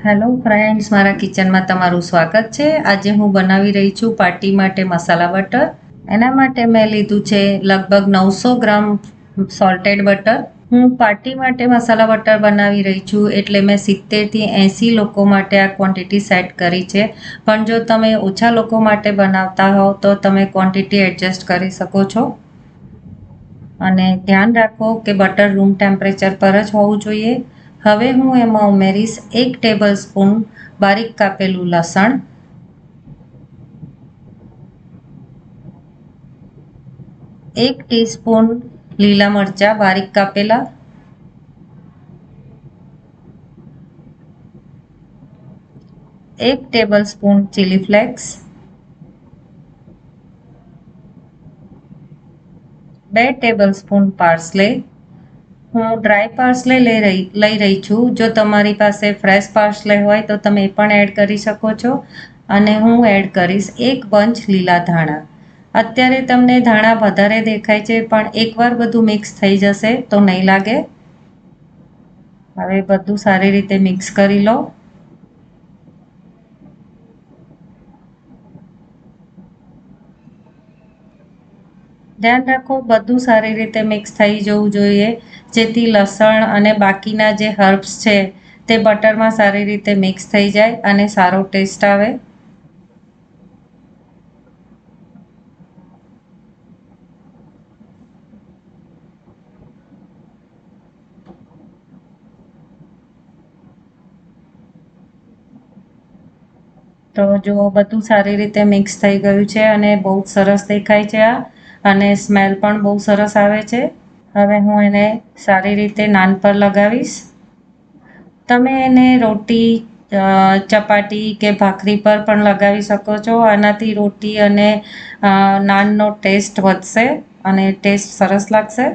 Hello friends, મારા કિચનમાં તમારું સ્વાગત છે. આજે હું બનાવી રહી છું પાર્ટી માટે મસાલા બટર. એના માટે મેં લીધું છે લગભગ 900 ગ્રામ સોલ્ટેડ બટર. હું પાર્ટી માટે મસાલા બટર બનાવી રહી છું એટલે મેં 70થી 80 લોકો માટે આ ક્વોન્ટિટી સેટ કરી છે. પણ જો તમે ઓછા લોકો માટે બનાવતા હો તો તમે ક્વોન્ટિટી એડજસ્ટ કરી શકો છો. અને ધ્યાન રાખો કે બટર રૂમ ટેમ્પરેચર પર જ હોવું જોઈએ. હવે હું એમાં ઉમેરીશ 1 ટેબલ સ્પૂન બારીક કાપેલું લસણ, 1 ટીસ્પૂન લીલા મરચાં બારીક કાપેલા, 1 table spoon chilli flakes, 2 table spoon parsley. હું ડ્રાય પાર્સલે લઈ રહી છું. જો તમારી પાસે ફ્રેશ પાર્સલે હોય તો તમે એ પણ એડ કરી શકો છો. અને હું એડ કરીશ 1 બંચ લીલા ધાણા. અત્યારે તમને ધાણા વધારે દેખાય છે, પણ એકવાર બધું મિક્સ થઈ જશે તો નહીં લાગે. હવે બધું સારી રીતે મિક્સ કરી લો. ધ્યાન રાખો બધું સારી રીતે મિક્સ થઈ જવું જોઈએ, જેથી લસણ અને બાકીના જે હર્બ્સ છે તે બટરમાં સારી રીતે મિક્સ થઈ જાય અને સારો ટેસ્ટ આવે. તો જો બધું સારી રીતે મિક્સ થઈ ગયું છે અને બહુ સરસ દેખાય છે આ, અને સ્મેલ પણ બહુ સરસ આવે છે. હવે હું એને સારી રીતે નાન પર લગાવીશ. તમે એને રોટી, ચપાટી કે ભાખરી પર પણ લગાવી શકો છો. આનાથી રોટી અને નાનનો ટેસ્ટ વધશે અને ટેસ્ટ સરસ લાગશે.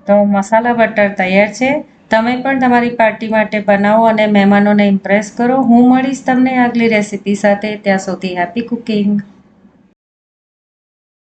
તો મસાલા બટર તૈયાર છે. તમે પણ તમારી પાર્ટી માટે બનાવો અને મહેમાનોને ઇમ્પ્રેસ કરો. હું મળીશ તમને આગલી રેસીપી સાથે. ત્યાં સુધી હેપી કુકિંગ.